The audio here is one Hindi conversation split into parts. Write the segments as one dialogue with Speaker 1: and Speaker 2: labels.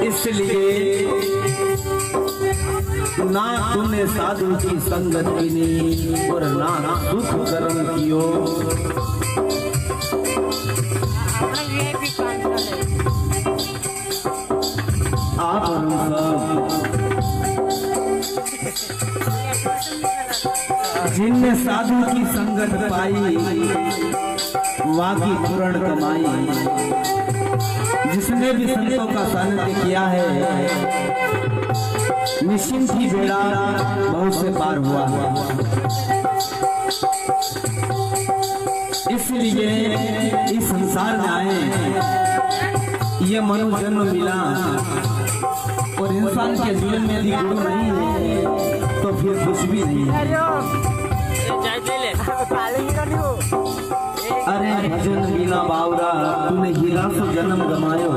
Speaker 1: इसलिए ना तूने साधु की संगत की और ना सुख कर्म कियो। आप जिनने साधु की संगत पाई वाकी पूर्ण कमाई। जिसने भी संतों का सानिध्य किया है निश्चिंत ही बेड़ा बहुत से पार हुआ है। इसलिए इस संसार में आए, ये मनुष्य जन्म मिला और इंसान के जीवन में यदि गुरु नहीं है तो फिर कुछ भी नहीं है। अरे भजन बिना बावरा तूने हीरा सो जन्म गमायो।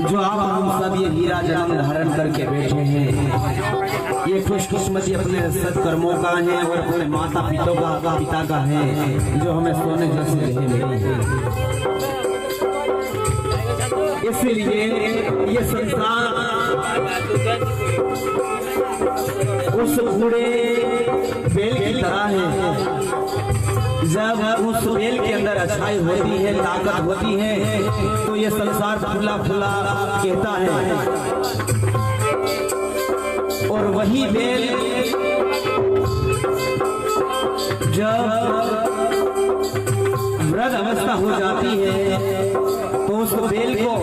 Speaker 1: जो आप हम सब ये हीरा जन्म धारण करके बैठे हैं, ये खुशकिस्मती अपने सत्कर्मों का है और अपने माता पिता का है जो हमें सोने जैसे रहे मिली है। इसलिए ये संसार उस बूढ़े बेल की तरह है। जब उस बेल के अंदर अच्छाई होती है, ताकत होती है, तो ये संसार फूला फूला कहता है। और वही बेल जब वृद्ध अवस्था हो जाती है तो उस बेल को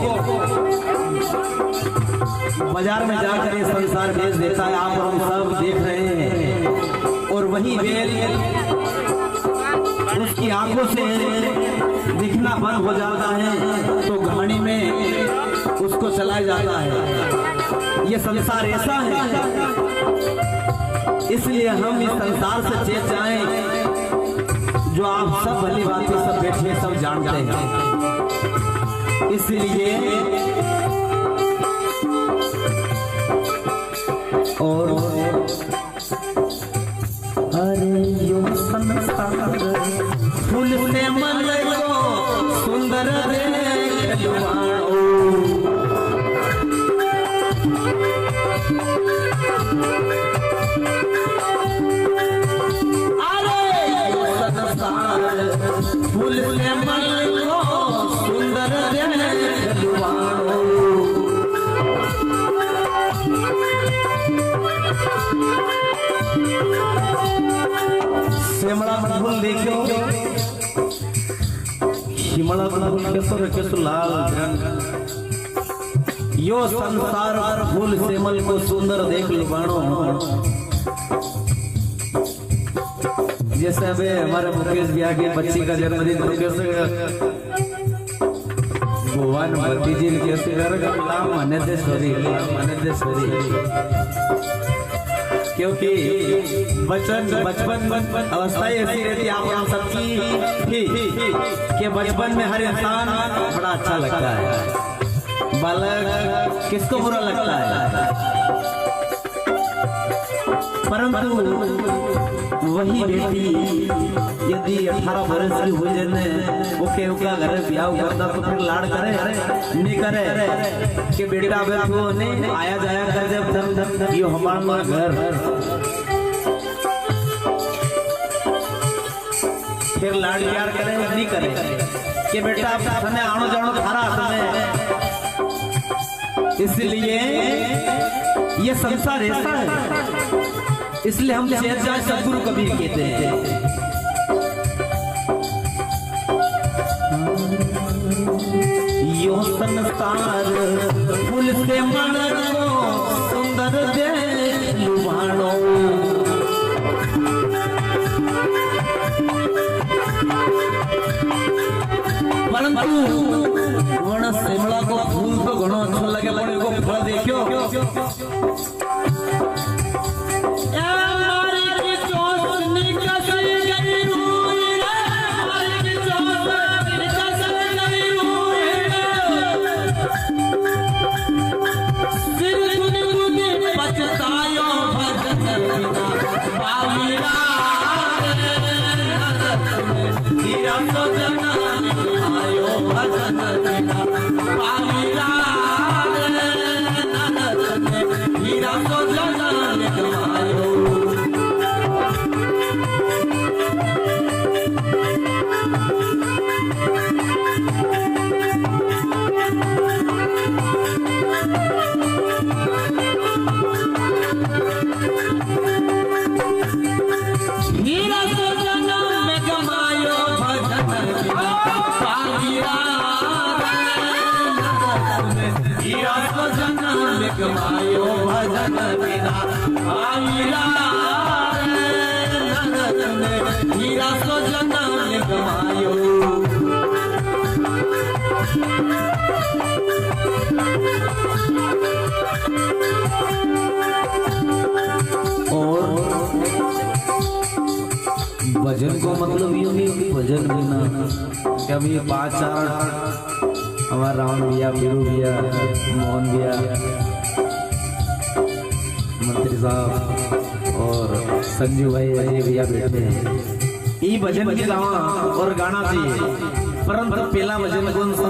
Speaker 1: बाजार में जाकर ये संसार बेच देता है। आप हम सब देख रहे हैं। और वही बेल उसकी आंखों से दिखना बंद हो जाता है तो घानी में उसको चलाया जाता है। ये संसार ऐसा है। इसलिए हम इस संसार से चेत जाएं। जो आप सब भली बातें सब बैठे सब जानते हैं। इसलिए और अरे यो संसार फूल से मन को सुंदर अरे यो संसार फूल से मन को सुंदर दिलवानो। शिमला फूल देखो, शिमला फूल केसर केसर लाल रंग, यो संसार फूल सेमल को सुंदर देख लुबानो। जैसे अबे हमारे मुकेश भैया के बच्ची का जन्मदिन तो कैसे भगवान भतीजी कैसे करेगा माने दे सॉरी क्योंकि बचपन अवस्था ऐसी रहती है आप सबकी कि बचपन में हर इंसान बड़ा अच्छा लगता है। बालक किसको बुरा लगता है, परंतु वही बेटी यदि 18 वर्ष की हो जाए ओके ओका घर ब्याह करता तो फिर लाड़ करे नहीं करे कि बेटा को नहीं आया जाया कर जब यो हमारा घर, फिर लाड़ प्यार करे नहीं करे कि बेटा आपने आनो जानो थारा हाथ में। इसलिए ये संसार ऐसा है, इसलिए हम सदगुरु कबीर कहते हैं यो संसार फूल से मन को सुंदर दे लुभानो। परंतु वण शिमला को फूल तो घणो अच्छा लगे पर को फल देखो कमायो भजन बिना आईला हीरा सो जन्म कमायो। और भजन को मतलब ये नहीं भजन बिना क्या भी 5-4 हमारा रावण भैया, बीरू भैया, मोहन भैया, मंत्री साहब और संजू भाई अजय भैया बैठे हैं। ये भजन की गावा और गाना चाहिए, परंतु पहला भजन कौन सा?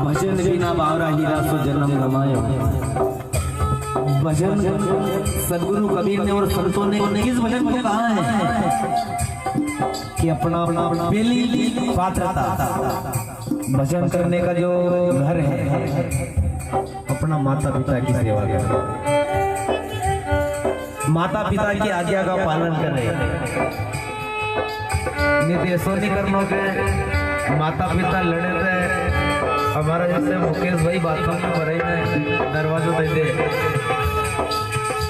Speaker 1: भजन बिना बावरा हीरा सो जन्म गमायो। भजन सदगुरु कबीर ने और संतों ने किस भजन को कहा है कि अपना पहली पात्रता भजन करने का जो घर है अपना माता पिता की सेवा करें, माता पिता की आज्ञा का पालन करें। नित्य ऐसा नहीं करना के माता पिता लड़े थे हमारा जैसे मुकेश भाई बाथरूम में भरे में दरवाजों दे दे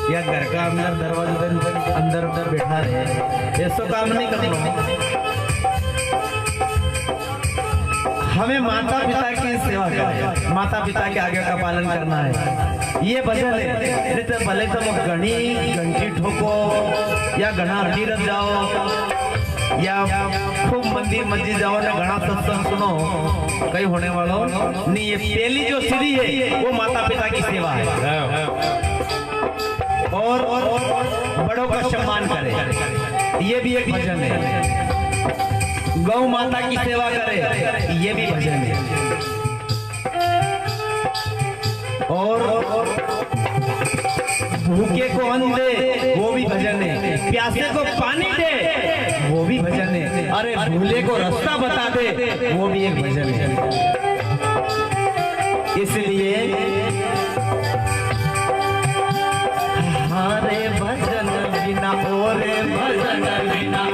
Speaker 1: या घर का अंदर दरवाजे अंदर उधर बैठा रहे, ऐसा काम नहीं करना। हमें माता पिता की सेवा करना, माता पिता के आगे का पालन करना है। ये भजन है तो भले तुम घनी घंटी ठोको या घना हड्डी रख जाओ या खूब मंदिर मस्जिद जाओ ना घना सत्संग सुनो, कहीं होने वालों नहीं। ये पहली जो सीढ़ी है वो माता पिता की सेवा है और बड़ों का सम्मान करे, ये भी एक भजन है। गौ माता की सेवा करे, ये भी भजन है। और भूखे को अन्न दे वो भी भजन है, प्यासे को पानी दे वो भी भजन है, अरे भूले को रास्ता बता दे वो भी एक भजन है। इसलिए हमारे भजन बिना और भजन बिना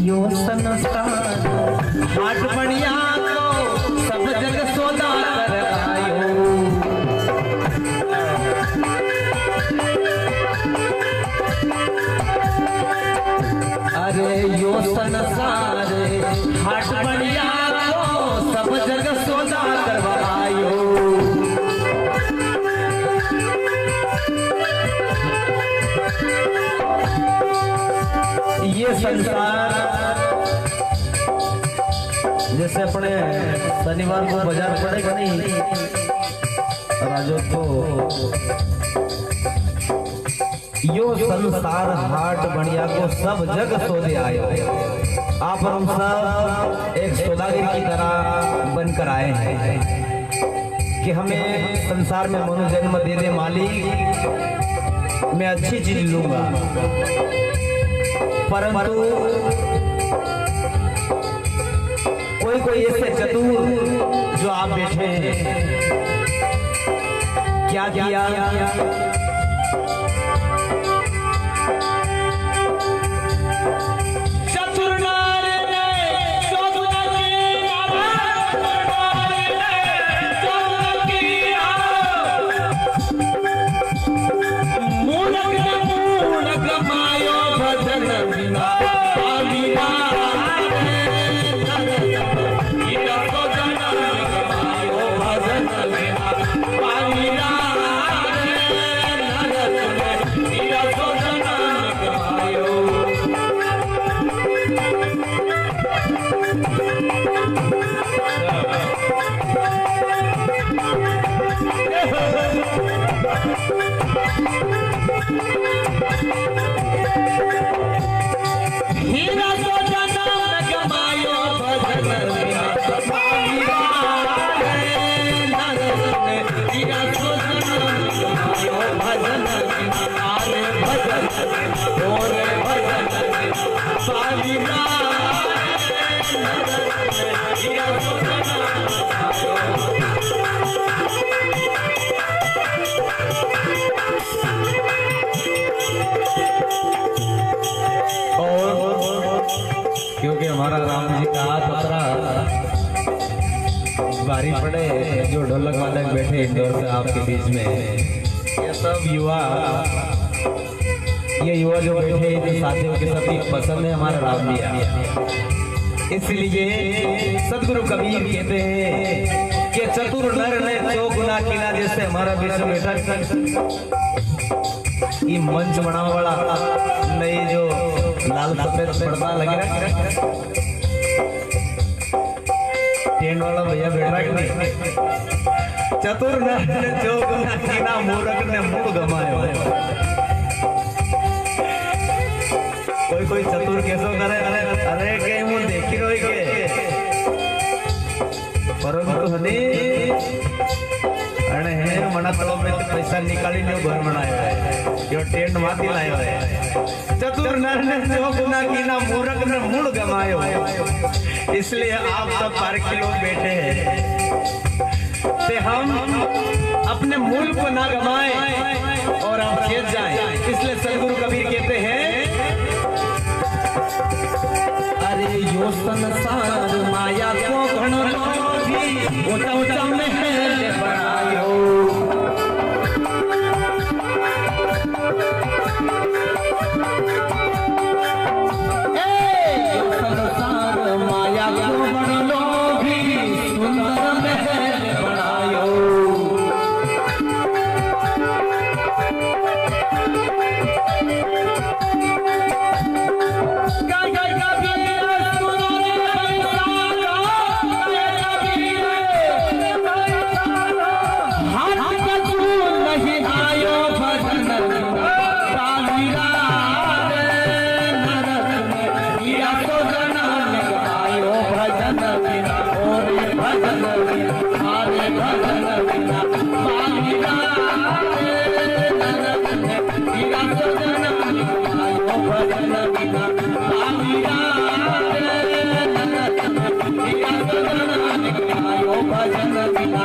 Speaker 1: यो संस्कार हाट बढ़िया तो सब जग सौदा कर आयो। अरे यो संसार हाट बढ़िया तो सब जग सौदा कर आयो। ये संसार जैसे अपने शनिवार को बाजार पड़ेगा नहीं राजो को, यो संसार हाट बढ़िया को सब जग सौदे आयो। आप हम सब एक सौदागर की तरह बनकर आए हैं कि हमें संसार में मनुष्य जन्म दे दे मालिक, मैं अच्छी चीज लूंगा, परंतु कोई ऐसे चतुर जो आप बैठे हैं क्या किया, चतुर नारे क्योंकि हमारा राम जी का हाथ पतरा भारी पड़े, जो ढोलक वादक बैठे इंदौर से आपके बीच में, ये सब युवा जो बैठे जो साथियों के सभी पसंद है हमारा राम जी। इसलिए सदगुरु कबीर कहते हैं कि चतुर नर ने जो गुना किया, जैसे हमारा बीच में बैठा ये मंच बनाने वाला नहीं जो लाल सफेद पर्दा लगे रहा टेंट वाला भैया बैठा कि नहीं, चतुर ने जो गुना किया मूर्ख ने मुंह गमायो। कोई चतुर कैसो करे, अरे कहीं मुंह देखी रही के परंतु हनी अरे है मना तलो में पैसा निकाली ने घर बनाया है, यो टेंट माती लायो है। चतुर नर ने जो गुना किया मूर्ख ने मुंह गमायो। इसलिए आप सब पार्क के लोग बैठे हैं ते हम अपने मूल को ना गवाएं और आप खेत जाएं। इसलिए सदगुरु कबीर कहते हैं, अरे यो संसार माया को घणो लोभी, ऊंचा ऊंचा महल बनायो। यो संसार माया को घणो लोभी, सुंदर महल बनायो। भजन बिना